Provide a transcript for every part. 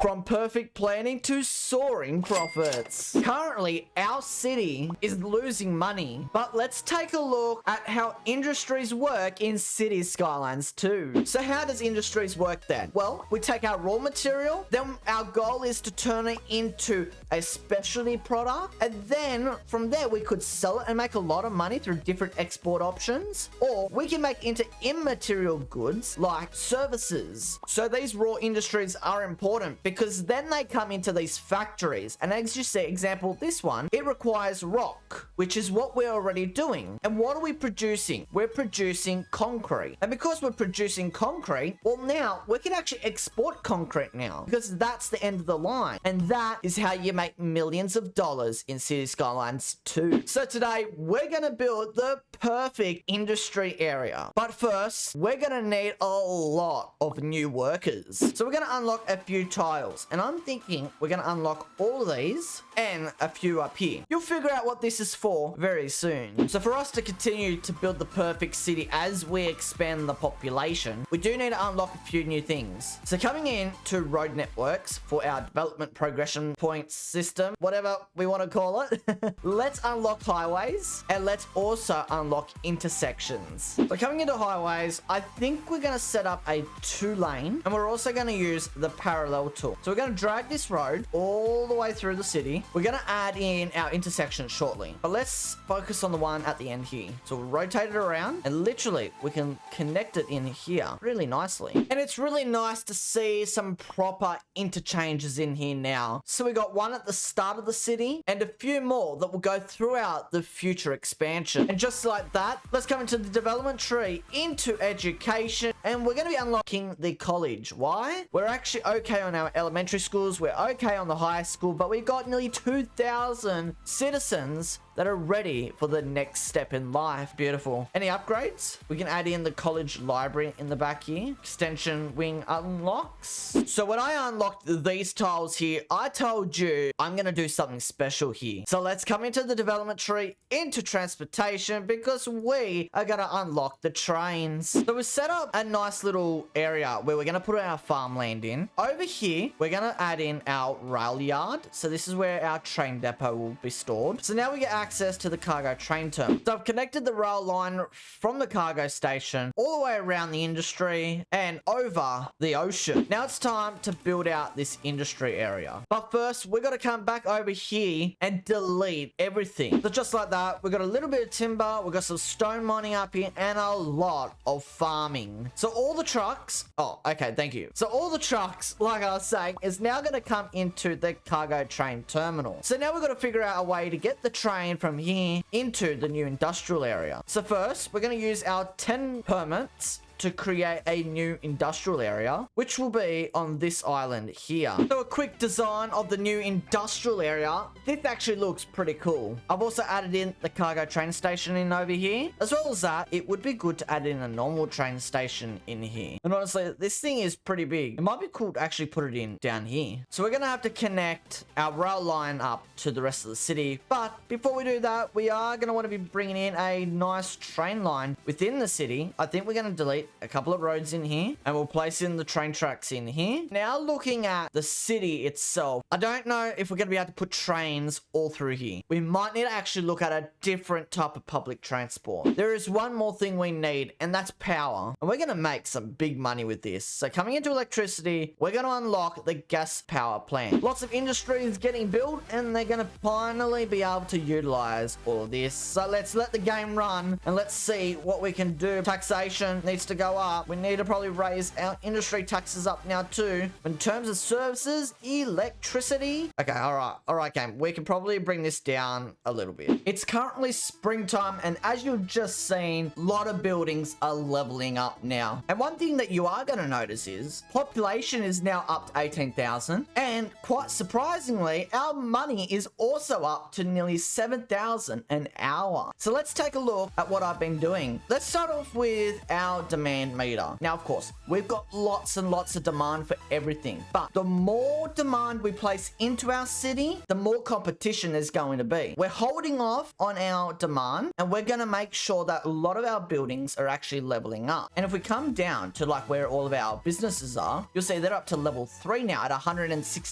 From perfect planning to soaring profits. Currently, our city is losing money, but let's take a look at how industries work in City Skylines 2. So how does industries work then? Well, we take our raw material, then our goal is to turn it into a specialty product, and then from there we could sell it and make a lot of money through different export options, or we can make into immaterial goods like services. So these raw industries are important because then they come into these factories, and as you see, example this one, it requires rock, which is what we're already doing. And what are we producing? We're producing concrete, and because we're producing concrete, well, now we can actually export concrete now because that's the end of the line, and that is how you make millions of dollars in City Skylines 2. So today we're gonna build the perfect industry area, but first we're gonna need a lot of new workers. So we're gonna unlock a few tiles, and I'm thinking we're gonna unlock all of these and a few up here. You'll figure out what this is for very soon. So for us to continue to build the perfect city as we expand the population, we do need to unlock a few new things. So coming in to road networks for our development progression points system, whatever we want to call it, let's unlock highways, and let's also unlock intersections. So coming into highways, I think we're going to set up a 2-lane, and we're also going to use the parallel tool. So we're going to drag this road all the way through the city. We're going to add in our intersection shortly, but let's focus on the one at the end here. So we'll rotate it around, and literally we can connect it in here really nicely. And it's really nice to see some proper interchanges in here now. So we got one at the start of the city and a few more that will go throughout the future expansion. And just like that, let's come into the development tree, into education, and we're going to be unlocking the college. Why? We're actually okay on our elementary schools, we're okay on the high school, but we've got nearly 2,000 citizens that are ready for the next step in life. Beautiful. Any upgrades? We can add in the college library in the back here. Extension wing unlocks. So when I unlocked these tiles here, I told you I'm going to do something special here. So let's come into the development tree, into transportation, because we are going to unlock the trains. So we set up a nice little area where we're going to put our farmland in. Over here, we're going to add in our rail yard. So this is where our train depot will be stored. So now we get access to the cargo train terminal. So I've connected the rail line from the cargo station all the way around the industry and over the ocean. Now it's time to build out this industry area. But first, we've got to come back over here and delete everything. So just like that, we've got a little bit of timber, we've got some stone mining up here, and a lot of farming. So all the trucks, oh, okay, thank you. So all the trucks, like I was saying, is now going to come into the cargo train terminal. So now we've got to figure out a way to get the train from here into the new industrial area. So first, we're going to use our 10 permits to create a new industrial area, which will be on this island here. So a quick design of the new industrial area. This actually looks pretty cool. I've also added in the cargo train station in over here. As well as that, it would be good to add in a normal train station in here. And honestly, this thing is pretty big. It might be cool to actually put it in down here. So we're going to have to connect our rail line up to the rest of the city. But before we do that, we are going to want to be bringing in a nice train line within the city. I think we're going to delete a couple of roads in here, and we'll place in the train tracks in here. Now looking at the city itself, I don't know if we're going to be able to put trains all through here. We might need to actually look at a different type of public transport. There is one more thing we need, and that's power. And we're going to make some big money with this. So coming into electricity, we're going to unlock the gas power plant. Lots of industries getting built, and they're going to finally be able to utilize all of this. So let's let the game run, and let's see what we can do. Taxation needs to go up. We need to probably raise our industry taxes up now too. In terms of services, electricity. Okay, all right, game. We can probably bring this down a little bit. It's currently springtime, and as you've just seen, a lot of buildings are leveling up now. And one thing that you are going to notice is population is now up to 18,000, and And quite surprisingly, our money is also up to nearly 7,000 an hour. So let's take a look at what I've been doing. Let's start off with our demand meter. Now, of course, we've got lots and lots of demand for everything, but the more demand we place into our city, the more competition there's going to be. We're holding off on our demand, and we're going to make sure that a lot of our buildings are actually leveling up. And if we come down to like where all of our businesses are, you'll see they're up to level 3 now at 168%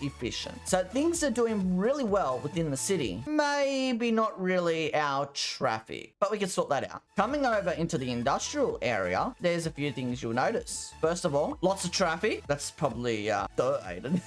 efficient. So things are doing really well within the city. Maybe not really our traffic, but we can sort that out. Coming over into the industrial area, there's a few things you'll notice. First of all, lots of traffic. That's probably Thur, Aidan.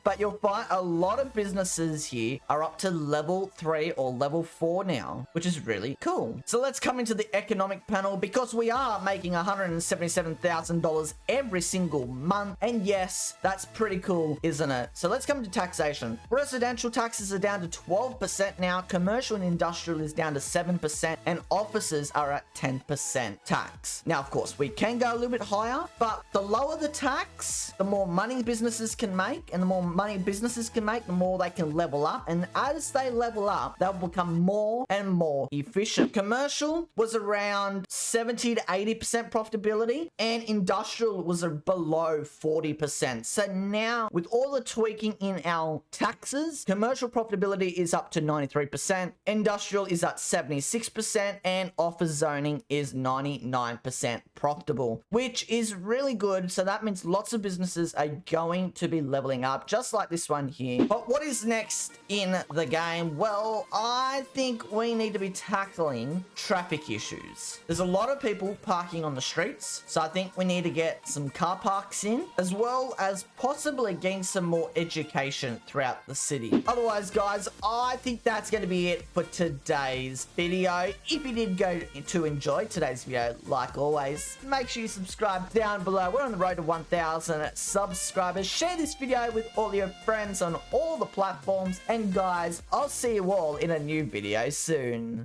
But you'll find a lot of businesses here are up to level 3 or level 4 now, which is really cool. So let's come into the economic panel, because we are making $177,000 every single month. And yes, that's pretty cool, isn't it? So let's come to taxation. Residential taxes are down to 12% now. Commercial and industrial is down to 7%, and offices are at 10% tax. Now, of course, we can go a little bit higher, but the lower the tax, the more money businesses can make, and the more money businesses can make, the more they can level up. And as they level up, they'll become more and more efficient. Commercial was around 70 to 80% profitability, and industrial was below 40%. So now, with all the tweaking in our taxes, commercial profitability is up to 93%, industrial is at 76%, and office zoning is 99% profitable, which is really good. So that means lots of businesses are going to be leveling up, just like this one here. But what is next in the game? Well, I think we need to be tackling traffic issues. There's a lot of people parking on the streets, so I think we need to get some car parks in, as well as possibly getting some more education throughout the city. Otherwise, guys, I think that's going to be it for today's video. If you did go to enjoy today's video, like always, make sure you subscribe down below. We're on the road to 1,000 subscribers. Share this video with all your friends on all the platforms. And guys, I'll see you all in a new video soon.